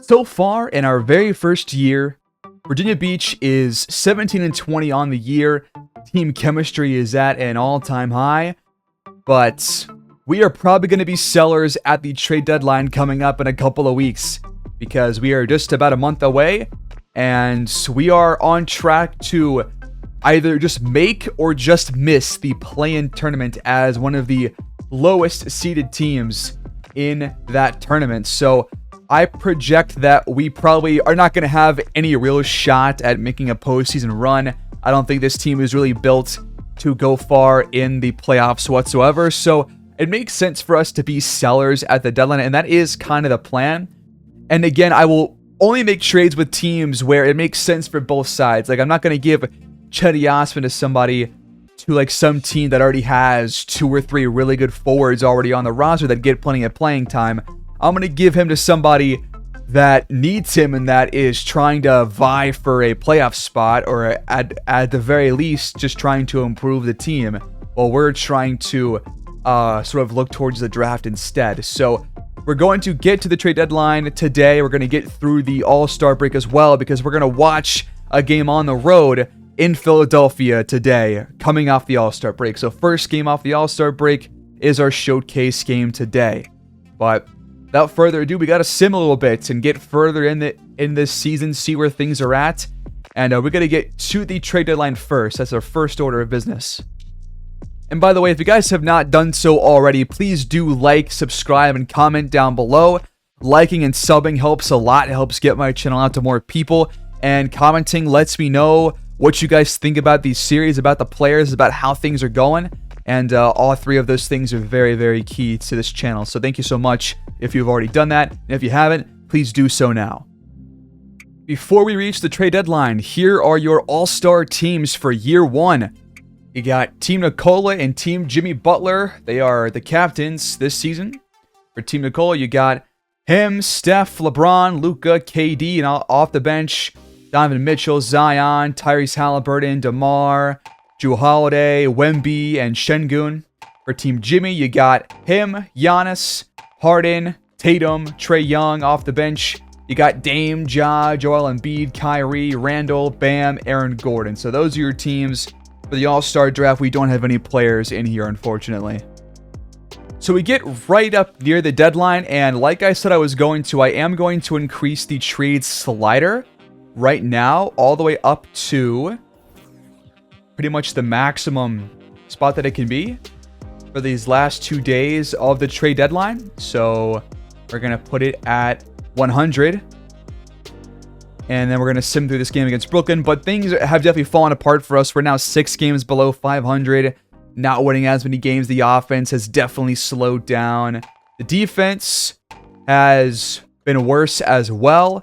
So far, in our very first year, Virginia Beach is 17-20 on the year. Team chemistry is at an all-time high. But we are probably going to be sellers at the trade deadline coming up in a couple of weeks, because we are just about a month away, and we are on track to either just make or just miss the play-in tournament as one of the lowest seeded teams in that tournament. So I project that we probably are not going to have any real shot at making a postseason run. I don't think this team is really built to go far in the playoffs whatsoever. So it makes sense for us to be sellers at the deadline, and that is kind of the plan. And again, I will only make trades with teams where it makes sense for both sides. Like, I'm not going to give Chetty Osman to somebody, to like some team that already has 2 or 3 really good forwards already on the roster that get plenty of playing time. I'm going to give him to somebody that needs him and that is trying to vie for a playoff spot, or at the very least just trying to improve the team, while we're trying to sort of look towards the draft instead. So we're going to get to the trade deadline today. We're going to get through the All-Star break as well, because we're going to watch a game on the road in Philadelphia today, coming off the All-Star break. So first game off the All-Star break is our showcase game today. But without further ado, we got to sim a little bit and get further in this season, see where things are at. And we're going to get to the trade deadline first. That's our first order of business. And by the way, if you guys have not done so already, please do like, subscribe, and comment down below. Liking and subbing helps a lot. It helps get my channel out to more people. And commenting lets me know what you guys think about these series, about the players, about how things are going. And all 3 of those things are very, very key to this channel. So thank you so much if you've already done that. And if you haven't, please do so now. Before we reach the trade deadline, here are your all-star teams for year 1. You got Team Nicola and Team Jimmy Butler. They are the captains this season. For Team Nicola, you got him, Steph, LeBron, Luka, KD, and off the bench, Donovan Mitchell, Zion, Tyrese Halliburton, DeMar, Jrue Holiday, Wemby, and Şengün. For Team Jimmy, you got him, Giannis, Harden, Tatum, Trae Young. Off the bench, you got Dame, Ja, Joel Embiid, Kyrie, Randall, Bam, Aaron Gordon. So those are your teams for the All-Star draft. We don't have any players in here, unfortunately. So we get right up near the deadline, and like I said I was going to, I am going to increase the trade slider right now all the way up to pretty much the maximum spot that it can be for these last 2 days of the trade deadline. So we're going to put it at 100. And then we're going to sim through this game against Brooklyn. But things have definitely fallen apart for us. We're now 6 games below 500. Not winning as many games. The offense has definitely slowed down. The defense has been worse as well.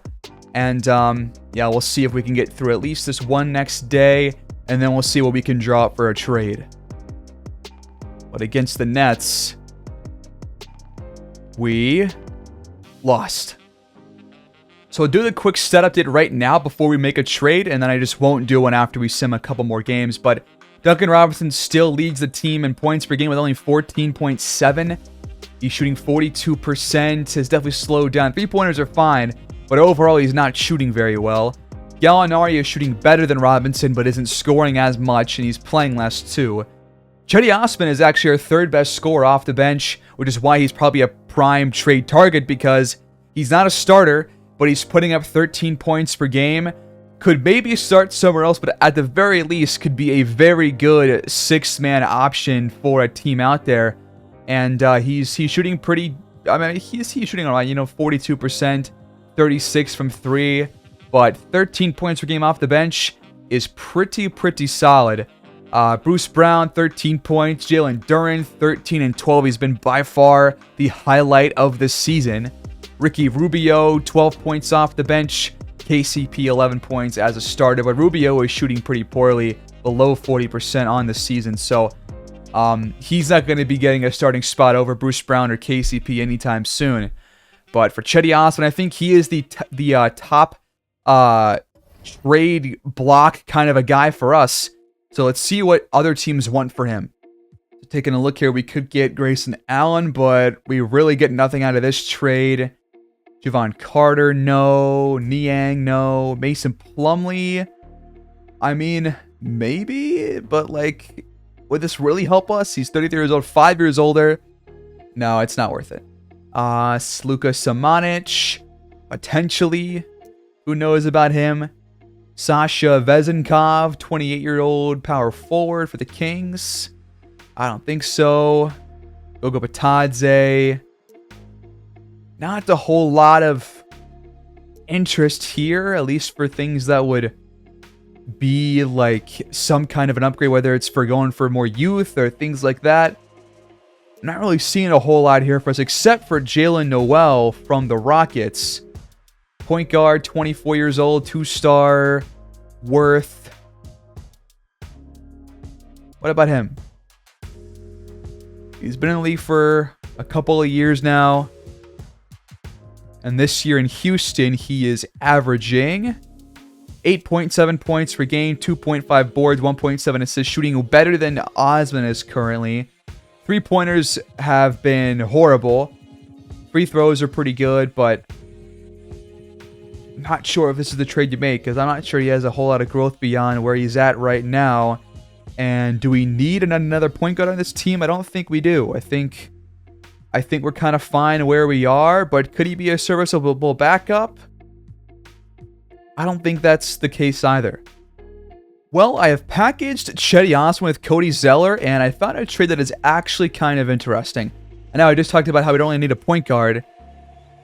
And yeah, we'll see if we can get through at least this one next day. And then we'll see what we can draw up for a trade. But against the Nets, we lost. So I'll do the quick stat update right now before we make a trade, and then I just won't do one after we sim a couple more games. But Duncan Robinson still leads the team in points per game with only 14.7. He's shooting 42%. Has definitely slowed down. 3-pointers are fine, but overall he's not shooting very well. Gallinari is shooting better than Robinson, but isn't scoring as much, and he's playing less too. Chetty Osman is actually our 3rd best scorer off the bench, which is why he's probably a prime trade target, because he's not a starter, but he's putting up 13 points per game. Could maybe start somewhere else, but at the very least could be a very good 6-man option for a team out there. And he's shooting pretty, I mean, he's shooting around, 42%, 36 from 3, but 13 points per game off the bench is pretty solid. Bruce Brown, 13 points. Jalen Duren, 13 and 12. He's been by far the highlight of the season. Ricky Rubio, 12 points off the bench. KCP, 11 points as a starter. But Rubio is shooting pretty poorly, below 40% on the season. So he's not going to be getting a starting spot over Bruce Brown or KCP anytime soon. But for Chetty Osman, I think he is the top trade block kind of a guy for us. So let's see what other teams want for him. Taking a look here, we could get Grayson Allen, but we really get nothing out of this trade. Javon Carter, no. Niang, no. Mason Plumlee, I mean, maybe, but like, would this really help us? He's 33 years old, 5 years older. No, it's not worth it. Sluka Samanic, potentially. Who knows about him? Sasha Vezenkov, 28-year-old power forward for the Kings. I don't think so. Gogo Batadze. Not a whole lot of interest here, at least for things that would be like some kind of an upgrade, whether it's for going for more youth or things like that. I'm not really seeing a whole lot here for us, except for Jalen Noel from the Rockets. Point guard, 24 years old, 2-star, worth. What about him? He's been in the league for a couple of years now. And this year in Houston, he is averaging 8.7 points per game, 2.5 boards, 1.7 assists, shooting better than Osman is currently. 3-pointers have been horrible. Free throws are pretty good, but I'm not sure if this is the trade you make, because I'm not sure he has a whole lot of growth beyond where he's at right now. And do we need another point guard on this team? I don't think we do. I think we're kind of fine where we are, but could he be a serviceable backup? I don't think that's the case either. Well, I have packaged Cedi Osman with Cody Zeller, and I found a trade that is actually kind of interesting. I know I just talked about how we don't only need a point guard,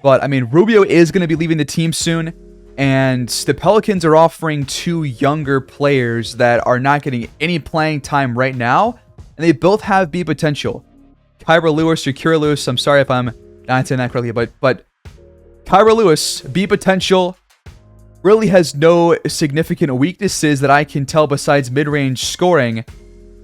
but I mean, Rubio is going to be leaving the team soon, and the Pelicans are offering 2 younger players that are not getting any playing time right now, and they both have B potential. Kyra Lewis or Kira Lewis, I'm sorry if I'm not saying that correctly, but Kyra Lewis, B potential, really has no significant weaknesses that I can tell besides mid-range scoring,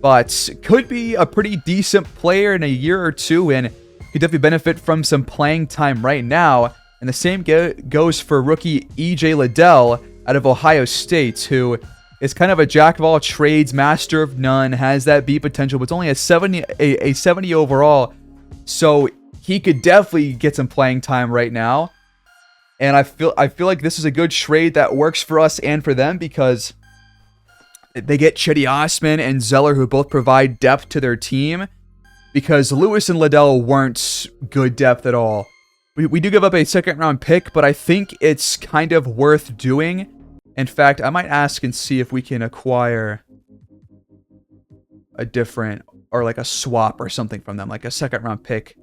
but could be a pretty decent player in a year or two and could definitely benefit from some playing time right now. And the same goes for rookie EJ Liddell out of Ohio State, who is kind of a jack of all trades, master of none, has that B potential, but it's only a 70 overall, so he could definitely get some playing time right now. And I feel like this is a good trade that works for us and for them, because they get Cedi Osman and Zeller, who both provide depth to their team, because Lewis and Liddell weren't good depth at all. We do give up a second-round pick, but I think it's kind of worth doing. In fact, I might ask and see if we can acquire a different, or like a swap or something from them, like a second-round pick.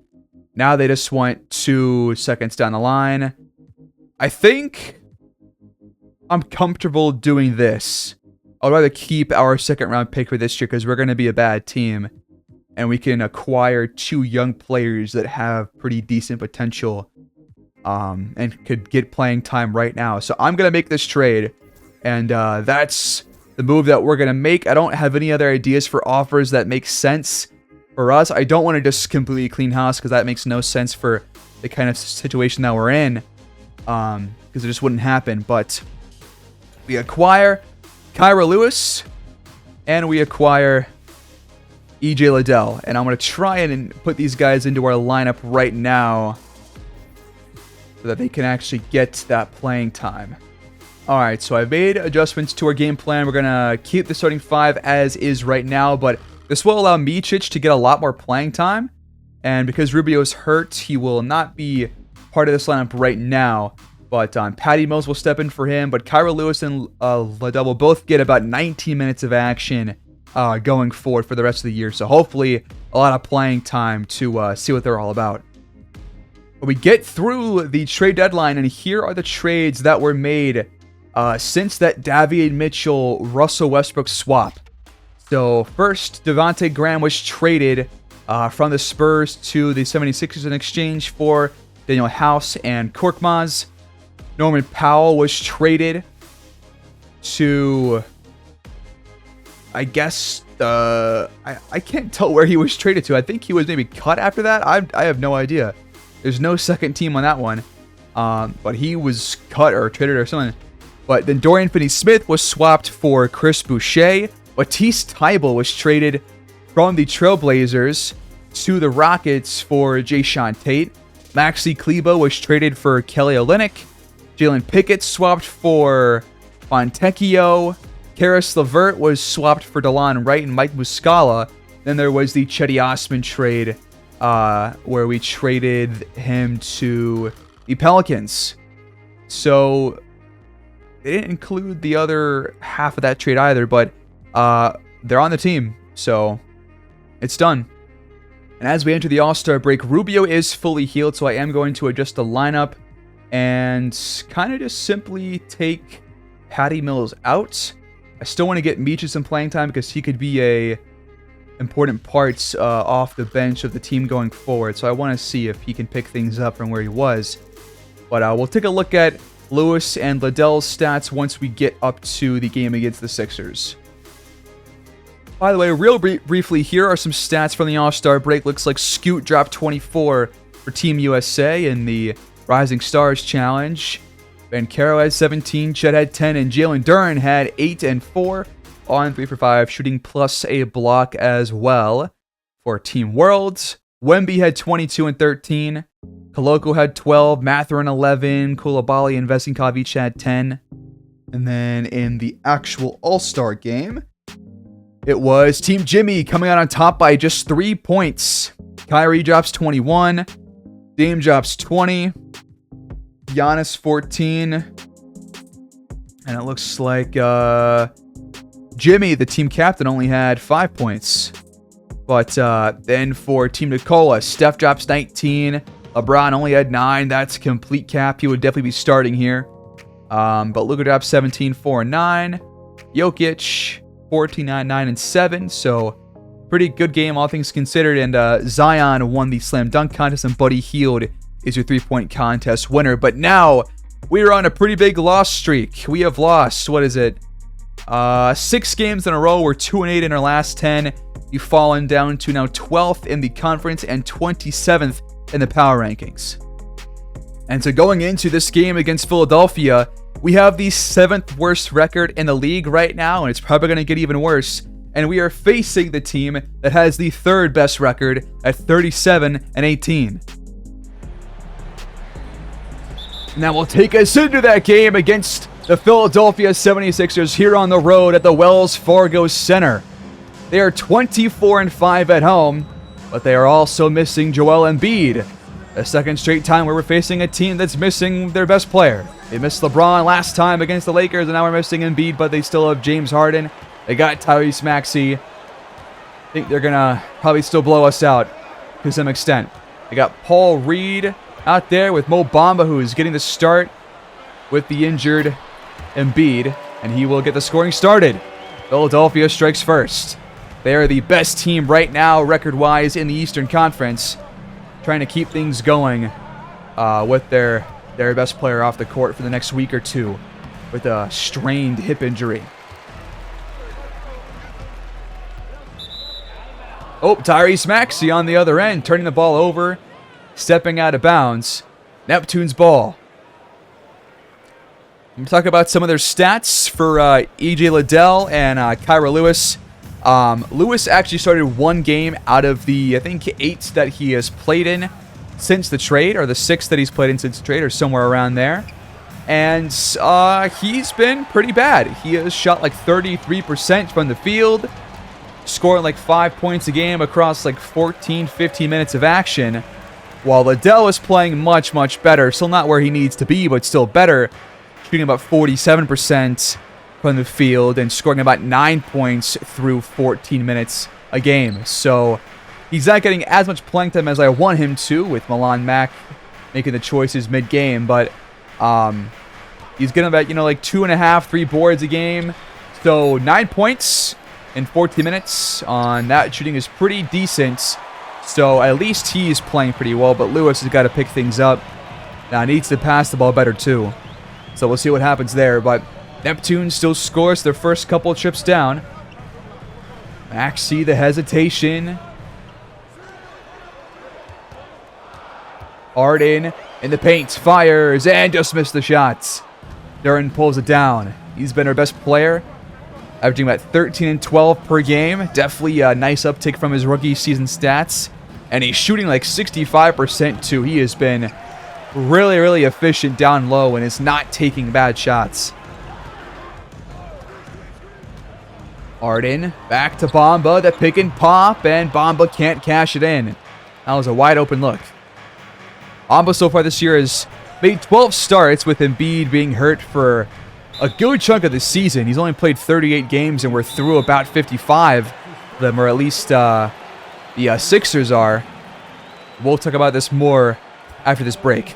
Now they just want 2 seconds down the line. I think I'm comfortable doing this. I'd rather keep our second-round pick for this year because we're going to be a bad team. And we can acquire 2 young players that have pretty decent potential and could get playing time right now. So I'm going to make this trade. And that's the move that we're going to make. I don't have any other ideas for offers that make sense for us. I don't want to just completely clean house because that makes no sense for the kind of situation that we're in. Because it just wouldn't happen. But we acquire Kyra Lewis and we acquire EJ Liddell. And I'm going to try and put these guys into our lineup right now so that they can actually get that playing time. Alright, so I've made adjustments to our game plan. We're going to keep the starting 5 as is right now, but this will allow Micic to get a lot more playing time. And because Rubio's hurt, he will not be part of this lineup right now. But Patty Mills will step in for him. But Kyra Lewis and Liddell will both get about 19 minutes of action going forward for the rest of the year. So hopefully a lot of playing time to see what they're all about. But we get through the trade deadline, and here are the trades that were made since that Davion Mitchell-Russell Westbrook swap. So first, Devontae Graham was traded from the Spurs to the 76ers in exchange for Daniel House and Korkmaz. Norman Powell was traded to, I guess, I can't tell where he was traded to. I think he was maybe cut after that. I have no idea. There's no second team on that one. But he was cut or traded or something. But then Dorian Finney-Smith was swapped for Chris Boucher. Matisse Thybulle was traded from the Trailblazers to the Rockets for Jayshawn Tate. Maxi Klebo was traded for Kelly Olynyk. Jalen Pickett swapped for Fontecchio. Karis LeVert was swapped for DeLon Wright and Mike Muscala. Then there was the Cedi Osman trade, where we traded him to the Pelicans. So they didn't include the other half of that trade either, but they're on the team, so it's done. And as we enter the All-Star break, Rubio is fully healed, so I am going to adjust the lineup and kind of just simply take Patty Mills out. I still want to get Meechie some playing time because he could be a important part off the bench of the team going forward. So I want to see if he can pick things up from where he was. But we'll take a look at Lewis and Liddell's stats once we get up to the game against the Sixers. By the way, real briefly, here are some stats from the All-Star break. Looks like Scoot dropped 24 for Team USA in the Rising Stars Challenge. Banchero had 17, Chet had 10, and Jalen Duren had 8 and 4 on 3 for 5, shooting plus a block as well for Team Worlds. Wemby had 22 and 13. Koloko had 12, Mathurin 11, Koulibaly and Vesenkov each had 10. And then in the actual All-Star game, it was Team Jimmy coming out on top by just 3 points. Kyrie drops 21, Dame drops 20, Giannis 14, and it looks like Jimmy, the team captain, only had 5 points. But then for Team Nicola, Steph drops 19, LeBron only had 9. That's complete cap. He would definitely be starting here. But Luka drops 17, 4 and 9. Jokic 14, 9, 9 and 7. So pretty good game, all things considered. And Zion won the slam dunk contest, and Buddy Hield is your 3-point contest winner. But now we are on a pretty big loss streak. We have lost, what is it? 6 games in a row. We're 2-8 in our last 10. You've fallen down to now 12th in the conference and 27th in the power rankings. And so going into this game against Philadelphia, we have the 7th worst record in the league right now, and it's probably going to get even worse. And we are facing the team that has the 3rd best record at 37 and 18. Now we'll take us into that game against the Philadelphia 76ers here on the road at the Wells Fargo Center. They are 24 and 5 at home, but they are also missing Joel Embiid. A second straight time where we're facing a team that's missing their best player. They missed LeBron last time against the Lakers, and now we're missing Embiid, but they still have James Harden. They got Tyrese Maxey. I think they're going to probably still blow us out to some extent. They got Paul Reed out there with Mo Bamba, who is getting the start with the injured Embiid, and he will get the scoring started. Philadelphia strikes first. They are the best team right now, record-wise, in the Eastern Conference, trying to keep things going with their best player off the court for the next week or two with a strained hip injury. Oh, Tyrese Maxey on the other end, turning the ball over, stepping out of bounds. Neptune's ball. I'm going to talk about some of their stats for E.J. Liddell and Kyra Lewis. Lewis actually started 1 game out of the, I think, 8 that he has played in since the trade, or the 6 that he's played in since the trade, or somewhere around there. And he's been pretty bad. He has shot like 33% from the field, scoring like 5 points a game across like 14, 15 minutes of action, while Liddell is playing much, much better. Still not where he needs to be, but still better, shooting about 47% from the field and scoring about 9 points through 14 minutes a game. So he's not getting as much playing time as I want him to, with Milan Mack making the choices mid-game, but he's getting about, like 2.5, 3 boards a game. So 9 points in 14 minutes on that shooting is pretty decent. So at least he's playing pretty well, but Lewis has got to pick things up. Now needs to pass the ball better too. So we'll see what happens there, but Neptune still scores their first couple trips down. Maxey, the hesitation. Harden in the paint, fires, and just missed the shots. Duren pulls it down. He's been our best player, averaging about 13 and 12 per game. Definitely a nice uptick from his rookie season stats. And he's shooting like 65% too. He has been really, really efficient down low and is not taking bad shots. Harden back to Bamba, the pick and pop, and Bamba can't cash it in. That was a wide open look. Bamba so far this year has made 12 starts, with Embiid being hurt for a good chunk of the season. He's only played 38 games, and we're through about 55 of them, or at least the Sixers are. We'll talk about this more after this break.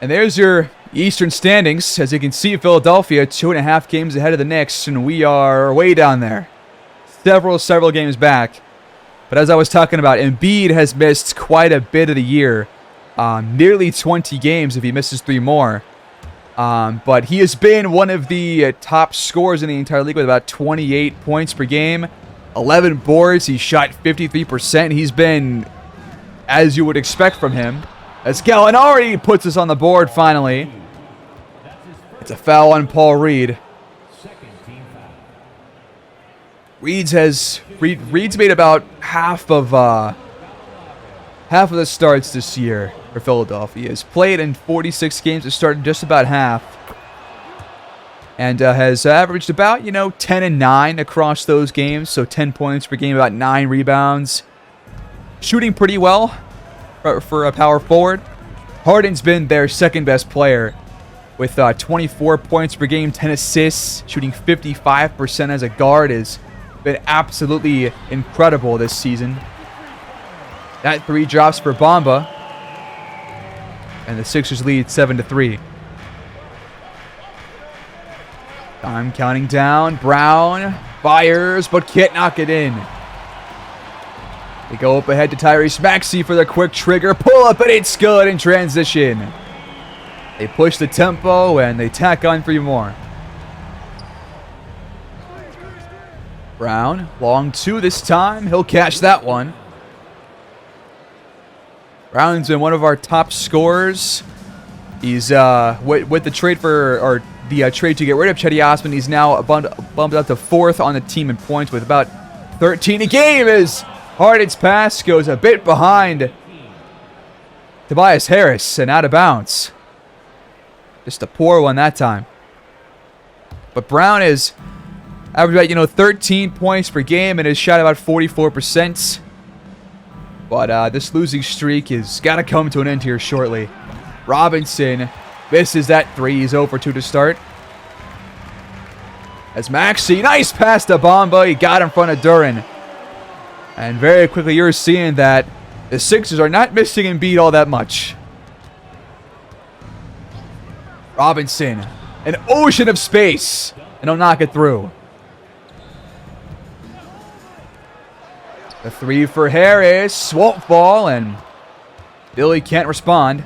And there's your Eastern standings. As you can see, Philadelphia 2.5 games ahead of the Knicks, and we are way down there. Several games back. But as I was talking about, Embiid has missed quite a bit of the year. Nearly 20 games if he misses 3 more. But he has been one of the top scorers in the entire league with about 28 points per game. 11 boards. He shot 53%. He's been, as you would expect from him. As Gallinari puts us on the board finally. It's a foul on Paul Reed. Reed's made about half of the starts this year for Philadelphia. He's played in 46 games, has started just about half, and has averaged about 10 and 9 across those games. So 10 points per game, about 9 rebounds, shooting pretty well for a power forward. Harden's been their second best player, with 24 points per game, 10 assists, shooting 55% as a guard. Has been absolutely incredible this season. That 3 drops for Bamba, and the Sixers lead 7-3. Time counting down. Brown fires, but can't knock it in. They go up ahead to Tyrese Maxey for the quick trigger pull up, and it's good in transition. They push the tempo, and they tack on 3 more. Brown, long 2 this time. He'll catch that one. Brown's been one of our top scorers. He's with the trade trade to get rid of Cedi Osman. He's now bumped up to 4th on the team in points with about 13 a game. As Harden's pass goes a bit behind Tobias Harris and out of bounds. Just a poor one that time. But Brown is averaging about 13 points per game and has shot about 44%. But this losing streak has got to come to an end here shortly. Robinson misses that 3. He's 0 for 2 to start. As Maxey, nice pass to Bamba. He got in front of Duren. And very quickly you're seeing that the Sixers are not missing Embiid all that much. Robinson, an ocean of space, and he'll knock it through. The 3 for Harris won't fall, and Billy can't respond.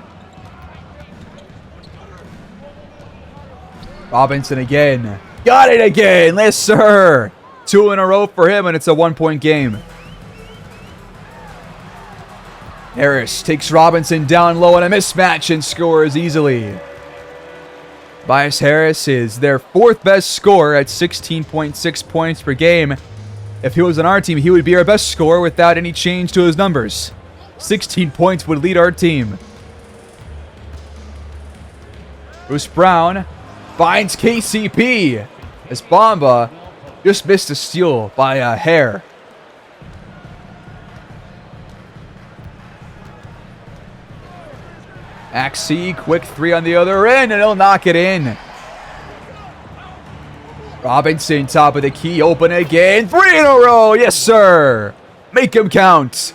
Robinson again. Got it again. Yes, sir. 2 in a row for him, and it's a 1-point game. Harris takes Robinson down low on a mismatch and scores easily. Tobias Harris is their 4th best scorer at 16.6 points per game. If he was on our team, he would be our best scorer without any change to his numbers. 16 points would lead our team. Bruce Brown finds KCP as Bamba just missed a steal by a hair. Maxey, quick 3 on the other end, and he'll knock it in. Robinson, top of the key, open again. 3 in a row, yes sir. Make him count.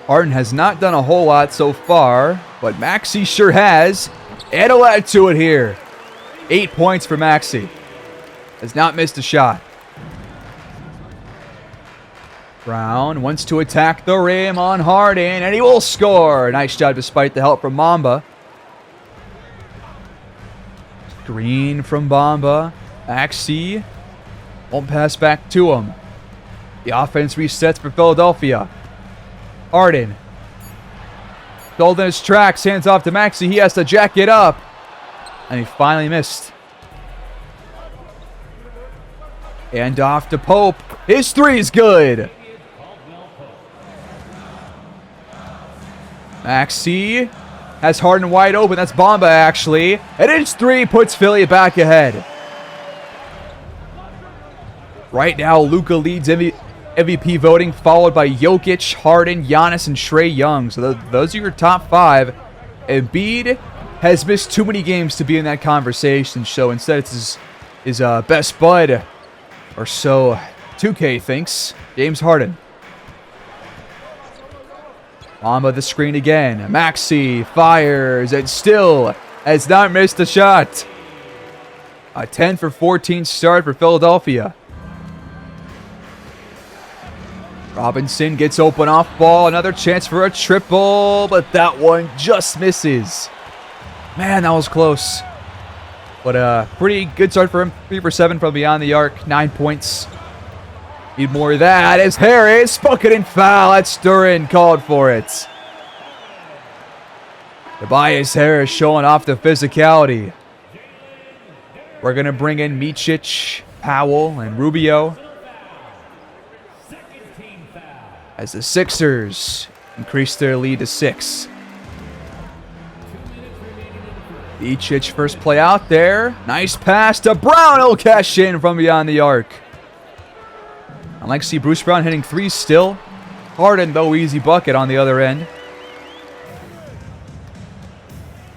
Harden has not done a whole lot so far, but Maxey sure has. And he'll add to it here. 8 points for Maxey. Has not missed a shot. Brown wants to attack the rim on Harden, and he will score. Nice job despite the help from Bamba. Screen from Bamba. Maxey won't pass back to him. The offense resets for Philadelphia. Harden. Stalled in his tracks, hands off to Maxey. He has to jack it up. And he finally missed. And off to Pope. His three is good. Maxey has Harden wide open. That's Bamba, actually. And his three puts Philly back ahead. Right now, Luka leads MVP voting, followed by Jokic, Harden, Giannis, and Trae Young. So those are your top five. Embiid has missed too many games to be in that conversation, so instead it's his best bud, or so 2K thinks, James Harden. Bamba the screen again. Maxey fires and still has not missed a shot. A 10 for 14 start for Philadelphia. Robinson gets open off ball. Another chance for a triple, but that one just misses. Man, that was close. But a pretty good start for him. 3 for 7 from beyond the arc. 9 points. Need more of that as Harris, bucket and foul. That's Duran called for it. Tobias Harris showing off the physicality. We're going to bring in Micic, Powell, and Rubio as the Sixers increase their lead to 6. Micic first play out there. Nice pass to Brown. He'll cash in from beyond the arc. I like to see Bruce Brown hitting threes still. Harden, though, easy bucket on the other end.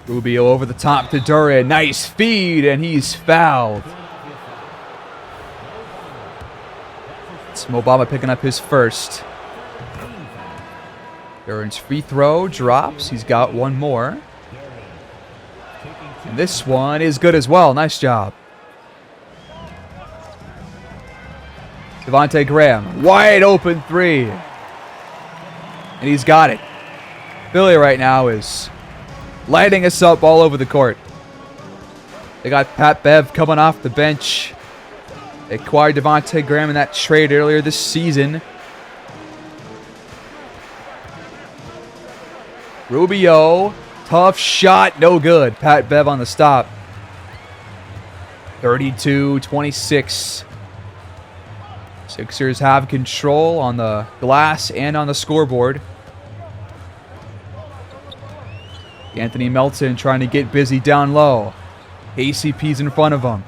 Rubio over the top to Duran. Nice feed, and he's fouled. It's Mo Bamba picking up his first. Duran's free throw drops. He's got one more. And this one is good as well. Nice job. Devontae Graham, wide open three. And he's got it. Philly right now is lighting us up all over the court. They got Pat Bev coming off the bench. They acquired Devontae Graham in that trade earlier this season. Rubio, tough shot, no good. Pat Bev on the stop. 32-26. Sixers have control on the glass and on the scoreboard. Anthony Melton trying to get busy down low. ACP's in front of him.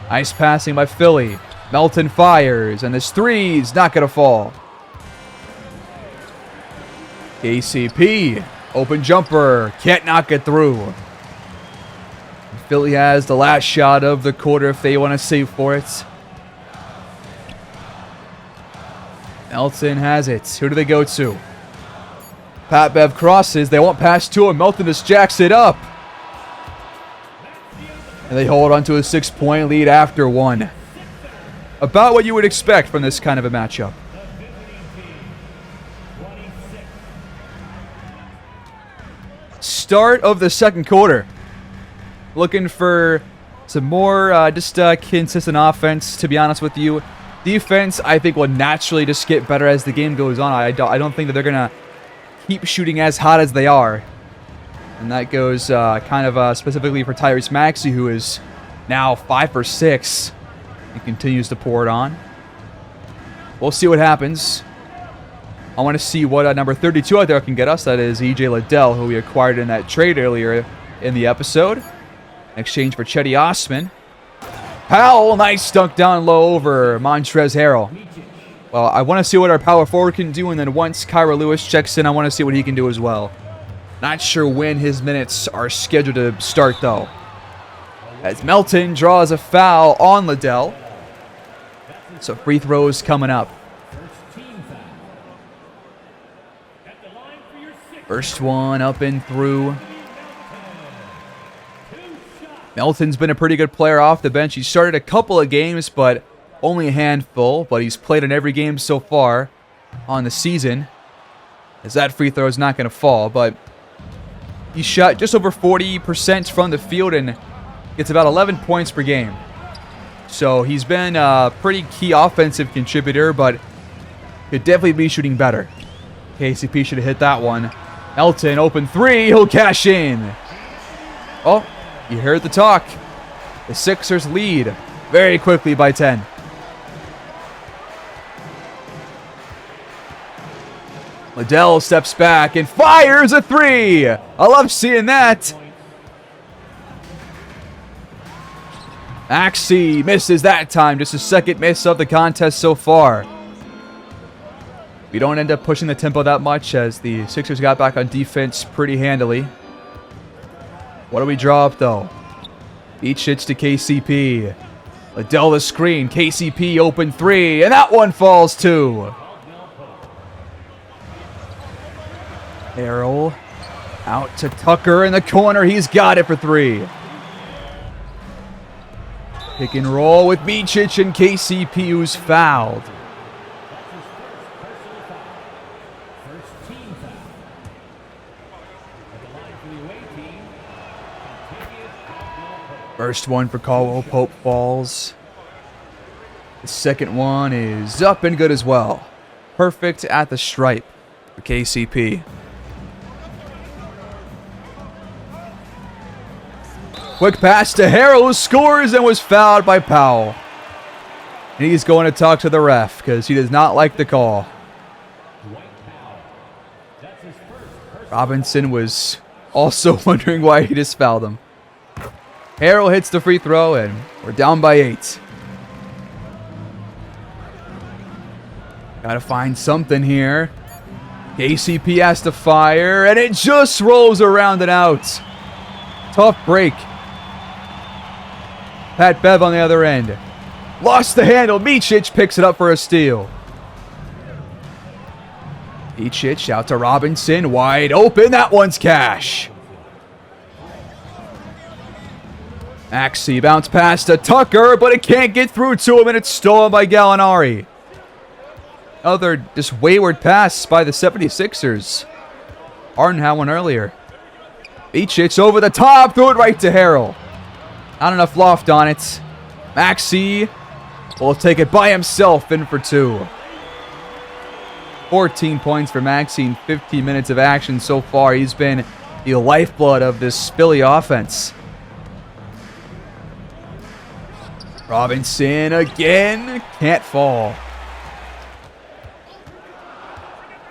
Nice passing by Philly. Melton fires, and this three's not going to fall. ACP, open jumper, can't knock it through. Philly has the last shot of the quarter if they want to save for it. Melton has it. Who do they go to? Pat Bev crosses. They won't pass to him. Melton just jacks it up. And they hold on to a 6-point lead after one. About what you would expect from this kind of a matchup. Start of the second quarter. Looking for some more consistent offense, to be honest with you. Defense, I think, will naturally just get better as the game goes on. I don't think that they're going to keep shooting as hot as they are. And that goes specifically for Tyrese Maxey, who is now 5 for 6 and continues to pour it on. We'll see what happens. I want to see what number 32 out there can get us. That is E.J. Liddell, who we acquired in that trade earlier in the episode. In exchange for Cedi Osman. Powell, nice dunk down low over Montrezl Harrell. Well, I want to see what our power forward can do, and then once Kyra Lewis checks in, I want to see what he can do as well. Not sure when his minutes are scheduled to start, though. As Melton draws a foul on Liddell. So free throws coming up. First one up and through. Melton's been a pretty good player off the bench. He started a couple of games, but only a handful. But he's played in every game so far on the season. As that free throw is not going to fall. But he shot just over 40% from the field and gets about 11 points per game. So he's been a pretty key offensive contributor, but could definitely be shooting better. KCP should have hit that one. Melton, open three. He'll cash in. Oh. You heard the talk. The Sixers lead very quickly by 10. Liddell steps back and fires a three. I love seeing that. Maxey misses that time. Just his second miss of the contest so far. We don't end up pushing the tempo that much as the Sixers got back on defense pretty handily. What do we draw up though? Each hits to KCP. Liddell the screen. KCP open three. And that one falls too. Harrell out to Tucker in the corner. He's got it for three. Pick and roll with Micic and KCP, who's fouled. First one for Caldwell Pope falls. The second one is up and good as well. Perfect at the stripe for KCP. Quick pass to Harrell, who scores and was fouled by Powell. And he's going to talk to the ref because he does not like the call. Robinson was also wondering why he just fouled him. Harrell hits the free throw and we're down by 8. Gotta find something here. KCP has to fire and it just rolls around and out. Tough break. Pat Bev on the other end. Lost the handle. Micic picks it up for a steal. Micic out to Robinson. Wide open. That one's cash. Maxey bounce pass to Tucker, but it can't get through to him, and it's stolen by Gallinari. Another just wayward pass by the 76ers. Harden had one earlier. Micic over the top. Threw it right to Harrell. Not enough loft on it. Maxey will take it by himself in for 2. 14 points for Maxey in 15 minutes of action so far. He's been the lifeblood of this Philly offense. Robinson again. Can't fall.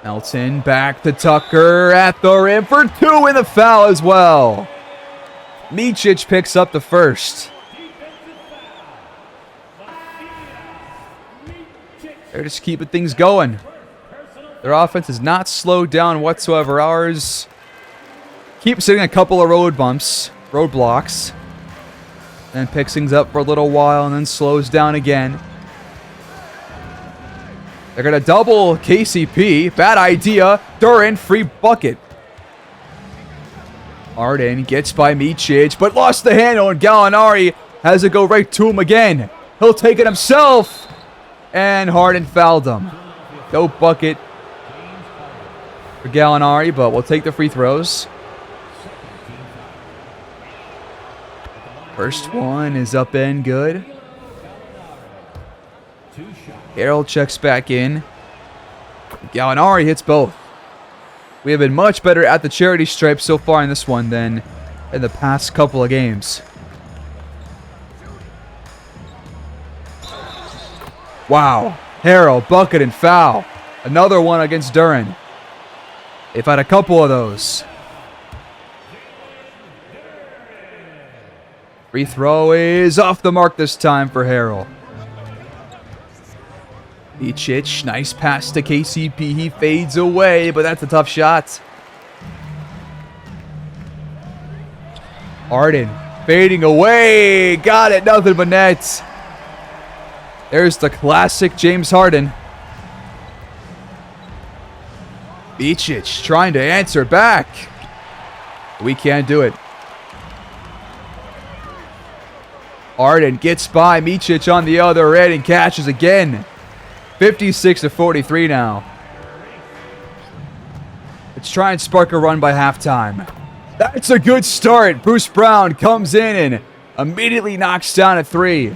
Melton back to Tucker at the rim for 2 in the foul as well. Micic picks up the first. They're just keeping things going. Their offense is not slowed down whatsoever. Ours keeps hitting a couple of roadblocks. Then picks things up for a little while and then slows down again. They're going to double KCP. Bad idea. Duran, free bucket. Harden gets by Micic, but lost the handle, and Gallinari has it go right to him again. He'll take it himself, and Harden fouled him. No bucket for Gallinari, but we'll take the free throws. First one is up and good. Harrell checks back in. Gallinari hits both. We have been much better at the charity stripe so far in this one than in the past couple of games. Wow. Harrell, bucket, and foul. Another one against Duran. They've had a couple of those. Free throw is off the mark this time for Harrell. Micic, nice pass to KCP. He fades away, but that's a tough shot. Harden fading away. Got it. Nothing but net. There's the classic James Harden. Micic trying to answer back. We can't do it. Harden gets by Micic on the other end and catches again. 56-43 now. Let's try and spark a run by halftime. That's a good start. Bruce Brown comes in and immediately knocks down a 3.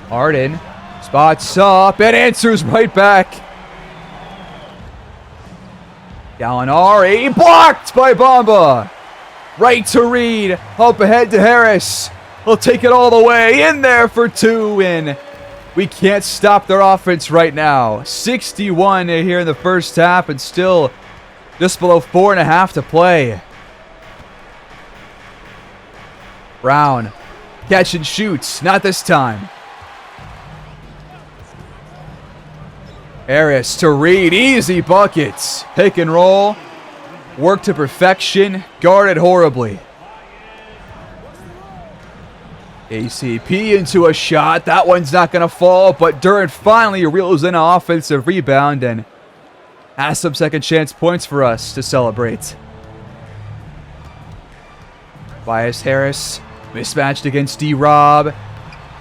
Harden spots up and answers right back. Gallinari blocked by Bamba. Right to Reed. Up ahead to Harris. He'll take it all the way in there for 2 and We can't stop their offense right now. 61 here in the first half and still just below 4.5 to play. Brown, catch and shoots. Not this time. Harris to Reed. Easy buckets. Pick and roll. Work to perfection. Guarded horribly. ACP into a shot. That one's not going to fall, but Durant finally reels in an offensive rebound and has some second chance points for us to celebrate. Bias Harris mismatched against D-Rob,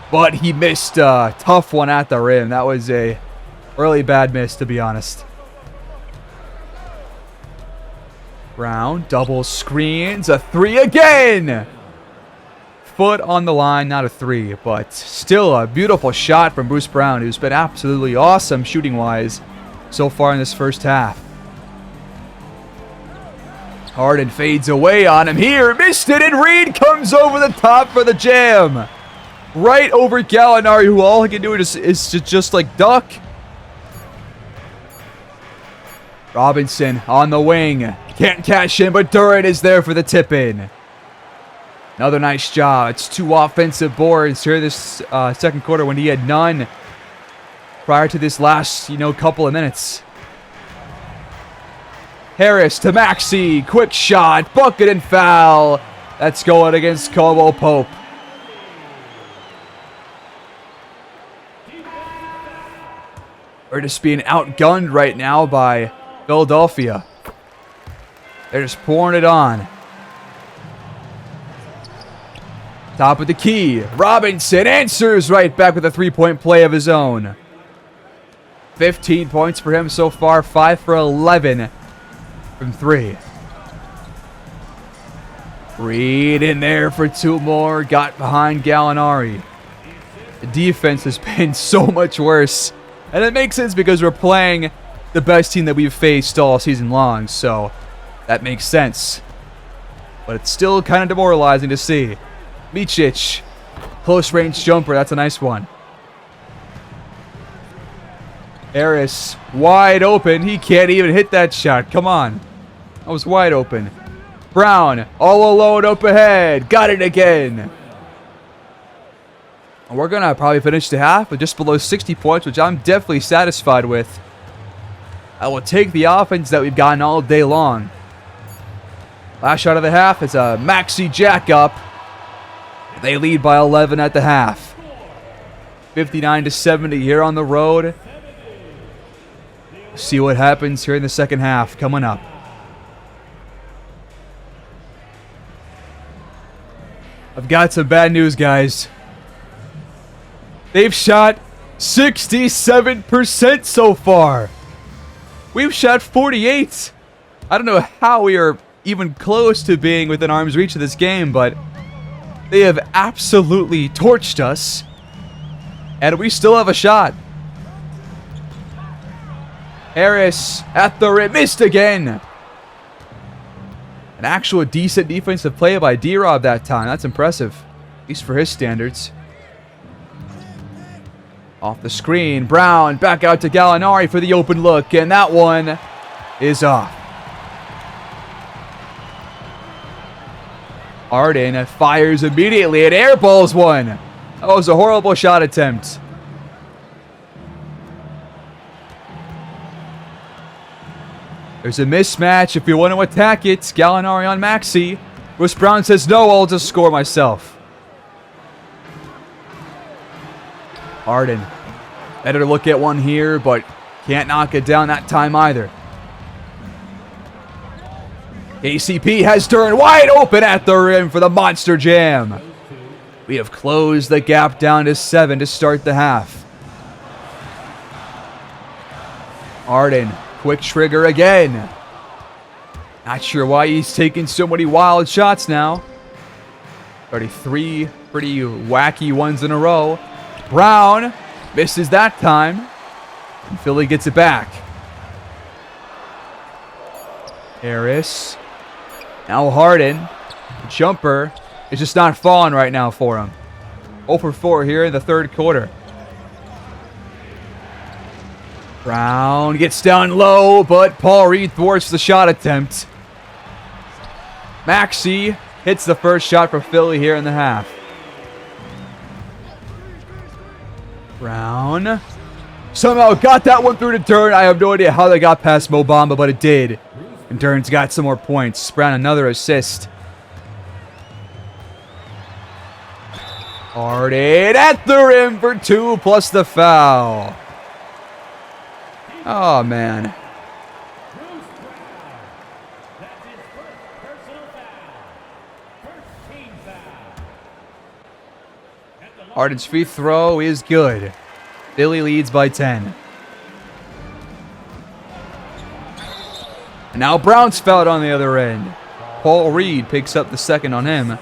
but he missed a tough one at the rim. That was a really bad miss, to be honest. Brown double screens, a three again. Foot on the line, not a three, but still a beautiful shot from Bruce Brown, who's been absolutely awesome shooting-wise so far in this first half. Harden fades away on him here, missed it, and Reed comes over the top for the jam. Right over Gallinari, who all he can do is just like duck. Robinson on the wing, can't cash in, but Durant is there for the tip-in. Another nice job. It's 2 offensive boards here this second quarter when he had none prior to this last, couple of minutes. Harris to Maxey. Quick shot. Bucket and foul. That's going against Caldwell Pope. We're just being outgunned right now by Philadelphia. They're just pouring it on. Top of the key. Robinson answers right back with a three-point play of his own. 15 points for him so far. 5 for 11 from 3. Reed in there for 2 more. Got behind Gallinari. The defense has been so much worse. And it makes sense because we're playing the best team that we've faced all season long. So that makes sense. But it's still kind of demoralizing to see. Micic, close range jumper, that's a nice one. Harris, wide open, he can't even hit that shot, come on. That was wide open. Brown, all alone up ahead, got it again. And we're going to probably finish the half with just below 60 points, which I'm definitely satisfied with. I will take the offense that we've gotten all day long. Last shot of the half is a Maxey jack up. They lead by 11 at the half. 59-70 here on the road. See what happens here in the second half coming up. I've got some bad news, guys. They've shot 67% so far. We've shot 48. I don't know how we are even close to being within arm's reach of this game, but they have absolutely torched us, and we still have a shot. Harris at the rim, missed again. An actual decent defensive play by D-Rob that time. That's impressive, at least for his standards. Off the screen, Brown back out to Gallinari for the open look, and that one is off. Harden fires immediately and airballs one. That was a horrible shot attempt. There's a mismatch if we want to attack it. Gallinari on Maxey. Bruce Brown says, no, I'll just score myself. Harden. Better look at one here, but can't knock it down that time either. ACP has Durant wide open at the rim for the monster jam. We have closed the gap down to 7 to start the half. Harden, quick trigger again. Not sure why he's taking so many wild shots now. 33 pretty wacky ones in a row. Brown misses that time. And Philly gets it back. Harris. Now Harden. The jumper is just not falling right now for him. 0 for 4 here in the third quarter. Brown gets down low, but Paul Reed thwarts the shot attempt. Maxey hits the first shot for Philly here in the half. Brown somehow got that one through to Dern. I have no idea how they got past Mo Bamba, but it did. And Dern's got some more points. Brown another assist. Harden at the rim for 2 plus the foul. Oh, man. Harden's free throw is good. Philly leads by 10. And now Brown's fouled on the other end. Paul Reed picks up the second on him.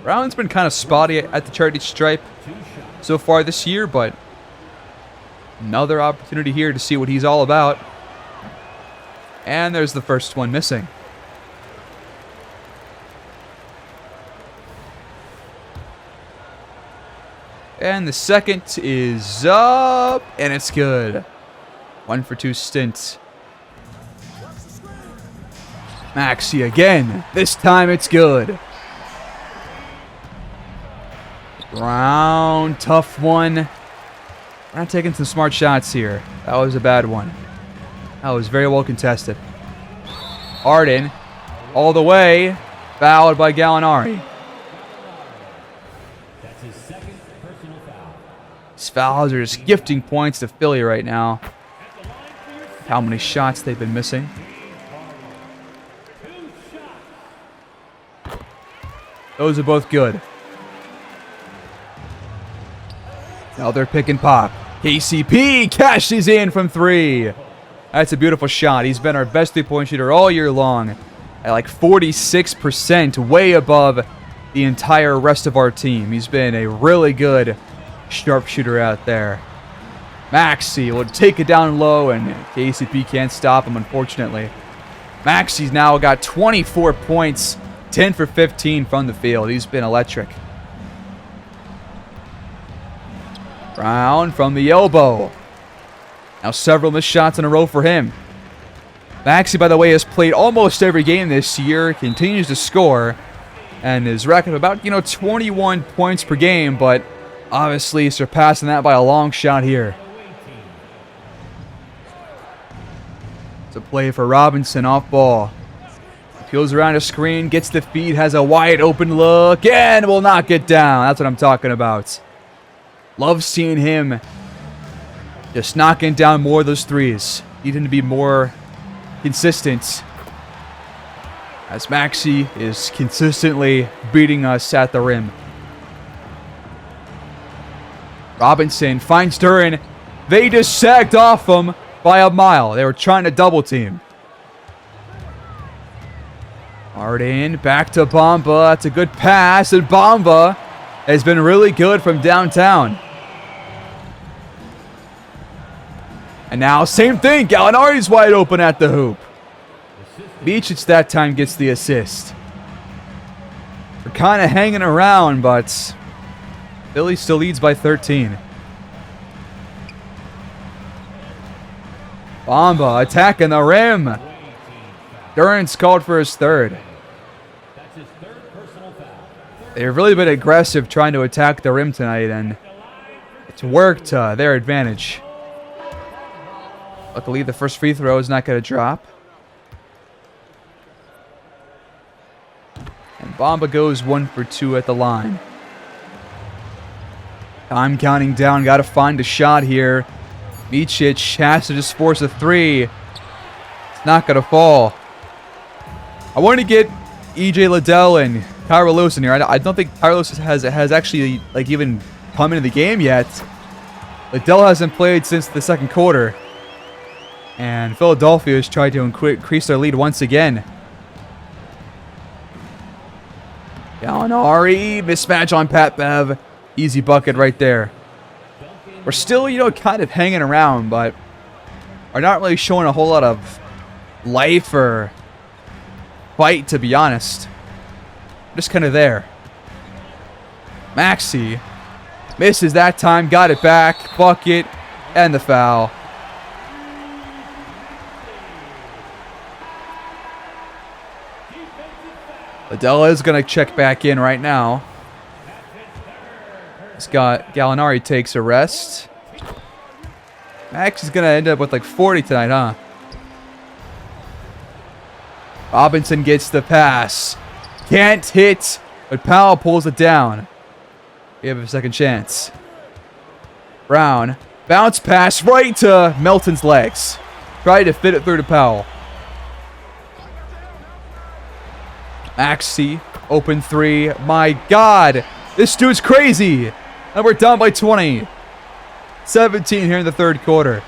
Brown's been kind of spotty at the charity stripe so far this year, but another opportunity here to see what he's all about. And there's the first one missing. And the second is up, and it's good. 1 for 2 stint. Maxey again. This time it's good. Brown, tough one. We're not taking some smart shots here. That was a bad one. That was very well contested. Harden, all the way, fouled by Gallinari. That's his second personal foul. These fouls are just gifting points to Philly right now. How many shots they've been missing. Those are both good. Now they're pick and pop. KCP cashes in from 3. That's a beautiful shot. He's been our best three-point shooter all year long at like 46%, way above the entire rest of our team. He's been a really good sharpshooter out there. Maxey will take it down low, and KCP can't stop him, unfortunately. Maxey's now got 24 points, 10 for 15 from the field. He's been electric. Brown from the elbow. Now several missed shots in a row for him. Maxey, by the way, has played almost every game this year, continues to score, and is racking about, 21 points per game, but obviously surpassing that by a long shot here. It's a play for Robinson off ball. Peels around a screen, gets the feed, has a wide open look, and will not get down. That's what I'm talking about. Love seeing him just knocking down more of those threes. Need him to be more consistent, as Maxey is consistently beating us at the rim. Robinson finds Duran. They just sagged off him by a mile. They were trying to double team. Harden back to Bamba. That's a good pass, and Bamba has been really good from downtown. And now, same thing. Gallinari's wide open at the hoop. Beach, it's that time, gets the assist. We're kind of hanging around, but Philly still leads by 13. Bamba attacking the rim. Durant's called for his third. They've really been aggressive trying to attack the rim tonight, and it's worked to their advantage. Luckily, the first free throw is not going to drop. And Bamba goes 1 for 2 at the line. Time counting down. Got to find a shot here. Micic has to just force a 3. It's not going to fall. I want to get E.J. Liddell and Tyra Lewis in here. I don't think Tyra Lewis has actually even come into the game yet. Liddell hasn't played since the second quarter. And Philadelphia has tried to increase their lead once again. Gallinari, mismatch on Pat Bev. Easy bucket right there. We're still, kind of hanging around, but are not really showing a whole lot of life or fight, to be honest. Just kind of there. Maxey misses that time, got it back, bucket, and the foul. Liddell is going to check back in right now. Gallinari takes a rest. Max is going to end up with like 40 tonight, huh? Robinson gets the pass. Can't hit, but Powell pulls it down. We have a second chance. Brown. Bounce pass right to Melton's legs. Tried to fit it through to Powell. Maxey. Open three. My God. This dude's crazy. And we're down by 20. 17 here in the third quarter.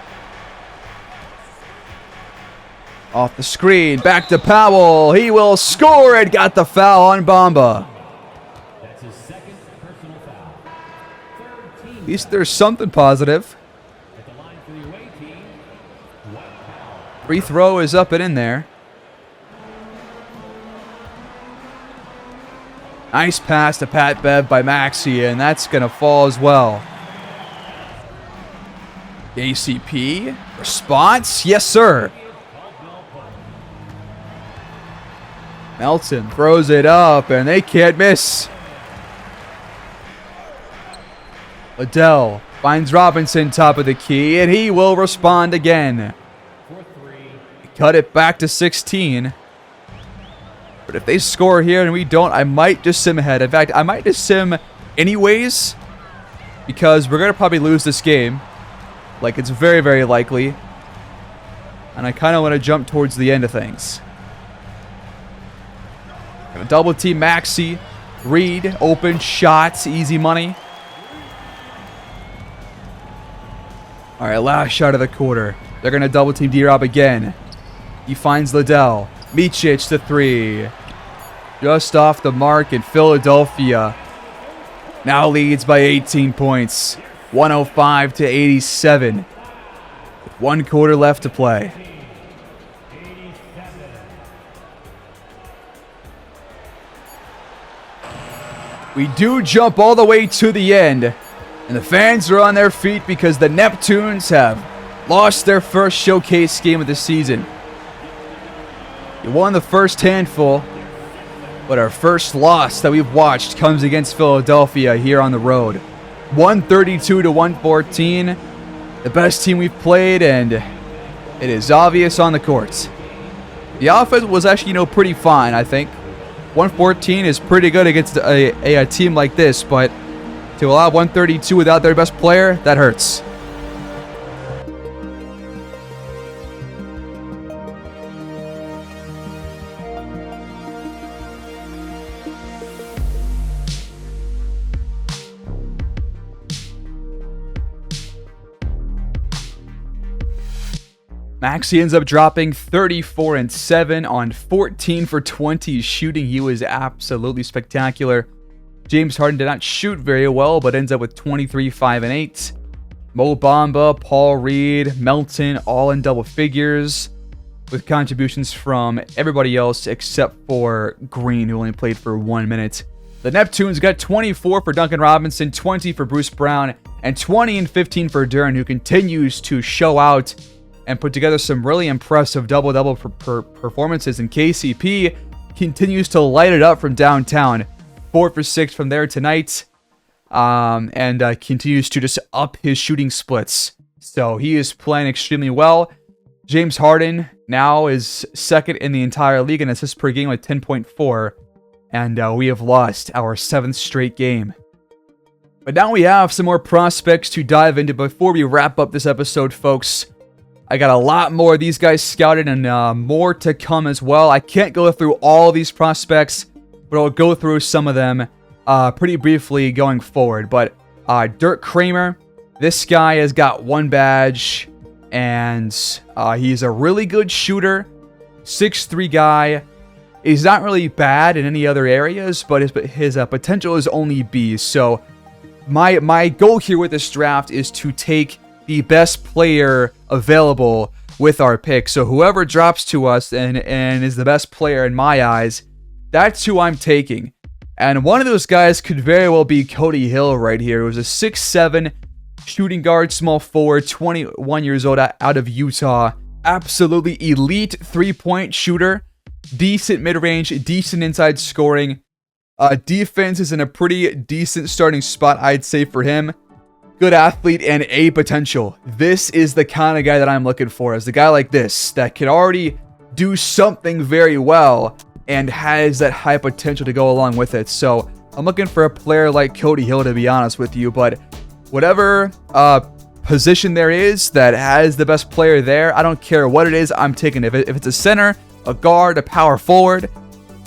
Off the screen. Back to Powell. He will score and got the foul on Bamba. That's his second personal foul. At least there's something positive. At the line for the away team, White. Free throw is up and in there. Nice pass to Pat Bev by Maxey, and that's going to fall as well. ACP. Response? Yes, sir. Melton throws it up, and they can't miss. Liddell finds Robinson top of the key, and he will respond again. Cut it back to 16. But if they score here and we don't, I might just sim ahead. In fact, I might just sim anyways, because we're going to probably lose this game. Like, it's very, very likely. And I kind of want to jump towards the end of things. Double team Maxey. Reed, open shots, easy money. All right, last shot of the quarter. They're going to double team D-Rob again. He finds Liddell. Micic to three. Just off the mark, in Philadelphia now leads by 18 points. 105 to 87. With 1 quarter left to play. We do jump all the way to the end. And the fans are on their feet because the Neptunes have lost their first showcase game of the season. We won the first handful, but our first loss that we've watched comes against Philadelphia here on the road. 132 to 114. The best team we've played, and it is obvious on the court. The offense was actually, pretty fine, I think. 114 is pretty good against a team like this, but to allow 132 without their best player, that hurts. Maxey ends up dropping 34 and 7 on 14 for 20 shooting. He was absolutely spectacular. James Harden did not shoot very well, but ends up with 23, 5, and 8. Mo Bamba, Paul Reed, Melton, all in double figures, with contributions from everybody else except for Green, who only played for 1 minute. The Neptunes got 24 for Duncan Robinson, 20 for Bruce Brown, and 20 and 15 for Duren, who continues to show out and put together some really impressive double-double performances. And KCP continues to light it up from downtown. 4 for 6 from there tonight. And continues to just up his shooting splits. So he is playing extremely well. James Harden now is second in the entire league in assists per game with 10.4. And we have lost our 7th straight game. But now we have some more prospects to dive into before we wrap up this episode, folks. I got a lot more of these guys scouted and more to come as well. I can't go through all of these prospects, but I'll go through some of them pretty briefly going forward. But Dirk Kramer, this guy has got 1 badge, and he's a really good shooter. 6'3" guy. He's not really bad in any other areas, but his potential is only B. So my goal here with this draft is to take the best player available with our pick. So whoever drops to us and is the best player in my eyes, that's who I'm taking. And one of those guys could very well be Cody Hill right here. It was a 6'7" shooting guard, small forward, 21 years old, out of Utah. Absolutely elite three-point shooter. Decent mid-range, decent inside scoring. Defense is in a pretty decent starting spot, I'd say, for him. Good athlete and A potential. This is the kind of guy that I'm looking for, as a guy like this that can already do something very well and has that high potential to go along with it. So I'm looking for a player like Cody Hill, to be honest with you. But whatever position there is that has the best player there, I don't care what it is, I'm taking it. If it's a center, a guard, a power forward,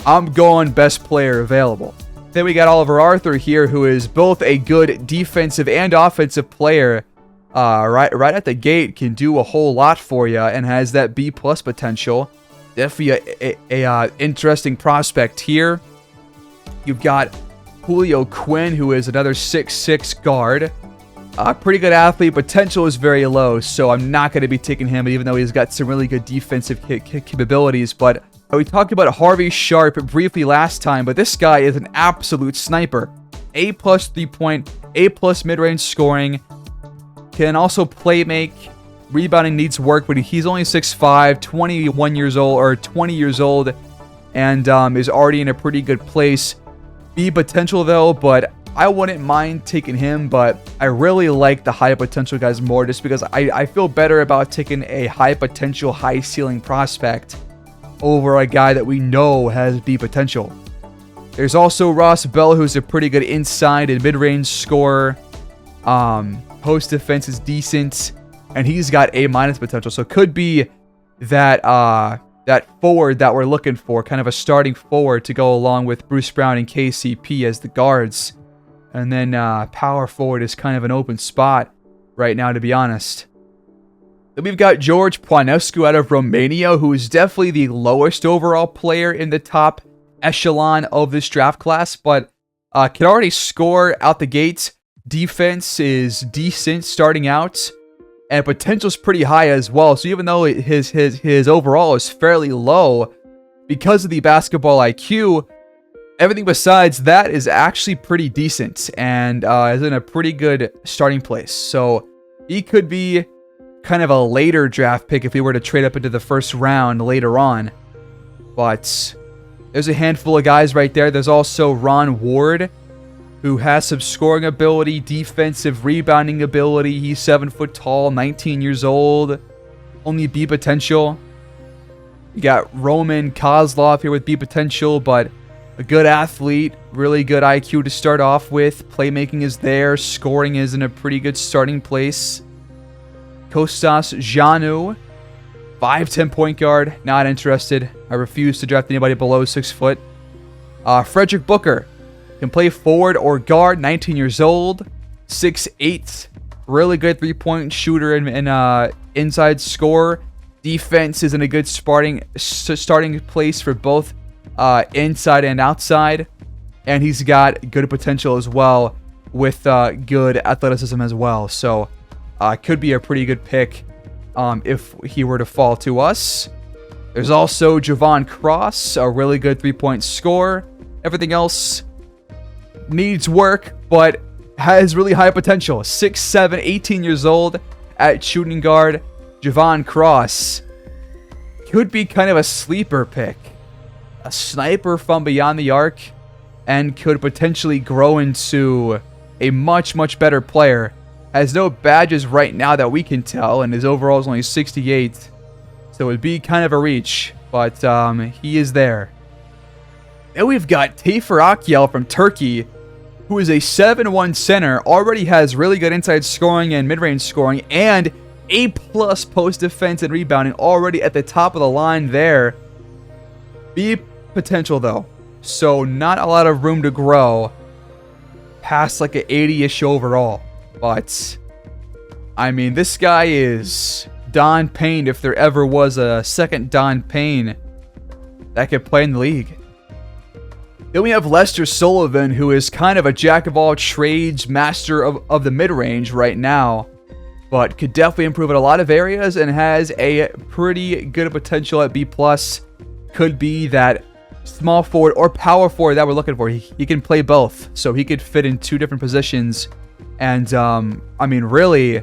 I'm going best player available. Then we got Oliver Arthur here, who is both a good defensive and offensive player. Right at the gate, can do a whole lot for you and has that B+ potential. Definitely a interesting prospect here. You've got Julio Quinn, who is another 6'6" guard. Pretty good athlete. Potential is very low, so I'm not going to be taking him, even though he's got some really good defensive capabilities. But we talked about Harvey Sharp briefly last time, but this guy is an absolute sniper. A+ 3-point, A+ mid-range scoring. Can also play make. Rebounding needs work, but he's only 6'5", 21 years old, or 20 years old, and is already in a pretty good place. B potential though, but I wouldn't mind taking him, but I really like the high potential guys more, just because I feel better about taking a high potential, high ceiling prospect over a guy that we know has B potential. There's also Ross Bell, who's a pretty good inside and mid-range scorer. Post defense is decent, and he's got A- potential, so could be that that forward that we're looking for, kind of a starting forward to go along with Bruce Brown and KCP as the guards. And then power forward is kind of an open spot right now, to be honest. Then we've got George Poanescu out of Romania, who is definitely the lowest overall player in the top echelon of this draft class, but can already score out the gates. Defense is decent starting out, and potential is pretty high as well. So even though his overall is fairly low, because of the basketball IQ, everything besides that is actually pretty decent and is in a pretty good starting place. So he could be kind of a later draft pick if we were to trade up into the first round later on. But there's a handful of guys right there. There's also Ron Ward, who has some scoring ability, defensive rebounding ability. He's 7 foot tall, 19 years old, only B potential. You got Roman Kozlov here with B potential, but a good athlete, really good IQ to start off with. Playmaking is there, scoring is in a pretty good starting place. Kostas Janu, 5'10" point guard, not interested. I refuse to draft anybody below 6 foot. Frederick Booker can play forward or guard, 19 years old, 6'8", really good three-point shooter and inside scorer. Defense is in a good starting place for both inside and outside, and he's got good potential as well with good athleticism as well. So could be a pretty good pick if he were to fall to us. There's also Javon Cross, a really good three-point scorer. Everything else needs work, but has really high potential. 6'7", 18 years old at shooting guard. Javon Cross could be kind of a sleeper pick. A sniper from beyond the arc, and could potentially grow into a much, much better player. Has no badges right now that we can tell, and his overall is only 68. So it would be kind of a reach, but he is there. Then we've got Tafer Akyel from Turkey, who is a 7'1" center, already has really good inside scoring and mid-range scoring, and A+ post defense and rebounding, already at the top of the line there. B potential though, so not a lot of room to grow past like an 80-ish overall. But I mean, this guy is Don Payne, if there ever was a second Don Payne that could play in the league. Then we have Lester Sullivan, who is kind of a jack of all trades, master of the mid-range right now, but could definitely improve in a lot of areas and has a pretty good potential at B+. Could be that small forward or power forward that we're looking for. He can play both, so he could fit in 2 different positions. And I mean, really,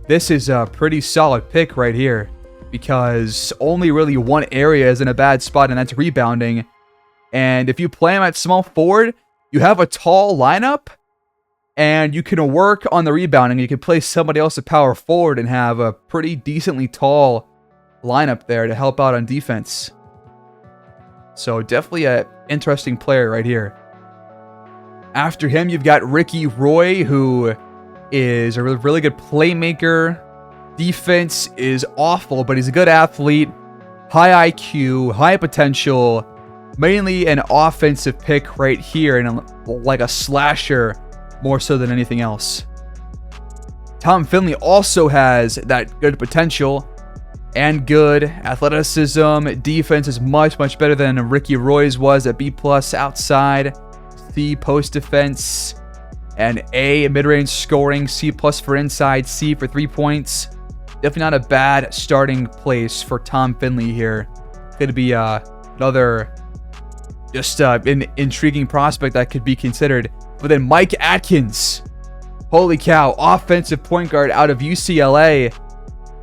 this is a pretty solid pick right here, because only really one area is in a bad spot, and that's rebounding. And if you play him at small forward, you have a tall lineup, and you can work on the rebounding. You can play somebody else at power forward and have a pretty decently tall lineup there to help out on defense. So definitely an interesting player right here. After him, you've got Ricky Roy, who is a really good playmaker. Defense is awful, but he's a good athlete. High IQ, high potential. Mainly an offensive pick right here, and like a slasher more so than anything else. Tom Finley also has that good potential and good athleticism. Defense is much better than Ricky Roy's was at B+ outside. C post defense, and A mid-range scoring. C+ for inside, C for 3 points. Definitely not a bad starting place for Tom Finley here. Could be another just an intriguing prospect that could be considered. But then Mike Atkins, holy cow, offensive point guard out of UCLA.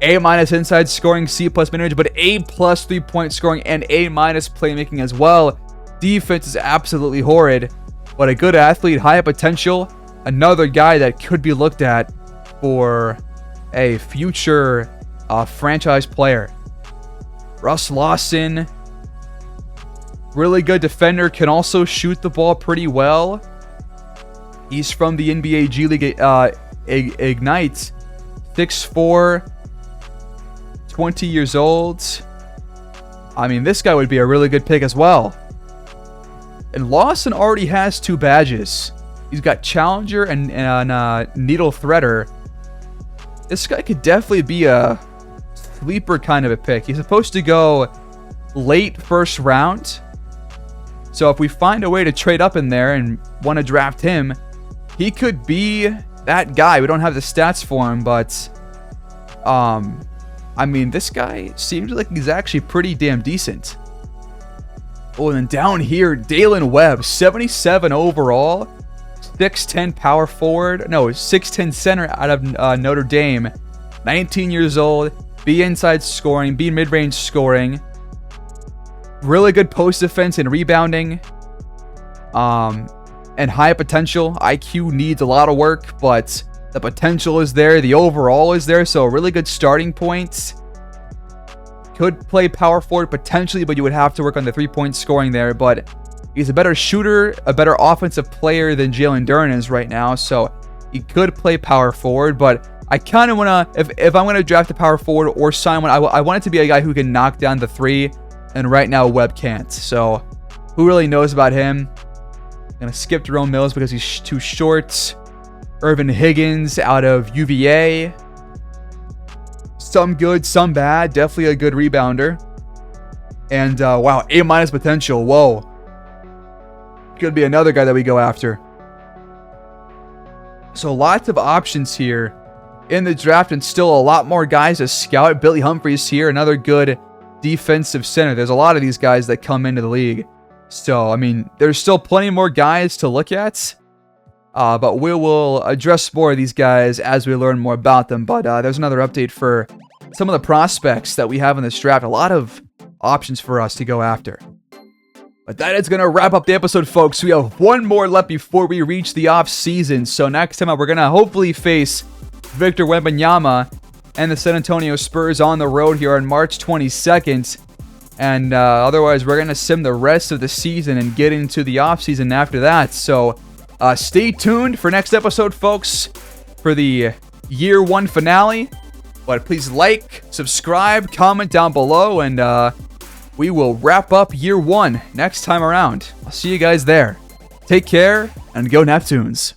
A- inside scoring, C+ mid-range, but A+ 3-point scoring and A- playmaking as well. Defense is absolutely horrid, but a good athlete, high potential. Another guy that could be looked at for a future franchise player. Russ Lawson, really good defender, can also shoot the ball pretty well. He's from the NBA G League Ignite. 6'4", 20 years old. I mean, this guy would be a really good pick as well. And Lawson already has 2 badges. He's got Challenger and Needle Threader. This guy could definitely be a sleeper kind of a pick. He's supposed to go late first round. So if we find a way to trade up in there and want to draft him, he could be that guy. We don't have the stats for him, but I mean, this guy seems like he's actually pretty damn decent. Oh, and then down here, Dalen Webb, 77 overall, 6'10 power forward. No, 6'10 center out of Notre Dame. 19 years old, B inside scoring, B mid-range scoring. Really good post defense and rebounding. And high potential. IQ needs a lot of work, but the potential is there. The overall is there, so a really good starting point. Could play power forward potentially, but you would have to work on the 3-point scoring there. But he's a better shooter, a better offensive player than Jalen Duren is right now, so he could play power forward. But I kind of want to, if I'm going to draft a power forward or sign one, I want it to be a guy who can knock down the 3, and right now Webb can't. So who really knows about him? I'm going to skip Jerome Mills because he's too short. Irvin Higgins out of UVA. Some good, some bad. Definitely a good rebounder. And wow, A- potential. Whoa. Could be another guy that we go after. So lots of options here in the draft, and still a lot more guys to scout. Billy Humphries here, another good defensive center. There's a lot of these guys that come into the league. So, I mean, there's still plenty more guys to look at. But we will address more of these guys as we learn more about them. But there's another update for some of the prospects that we have in this draft. A lot of options for us to go after. But that is going to wrap up the episode, folks. We have one more left before we reach the off season. So next time up, we're going to hopefully face Victor Wembanyama and the San Antonio Spurs on the road here on March 22nd. And otherwise, we're going to sim the rest of the season and get into the off season after that. So stay tuned for next episode, folks, for the year 1 finale. But please like, subscribe, comment down below, and we will wrap up year 1 next time around. I'll see you guys there. Take care, and go Neptunes.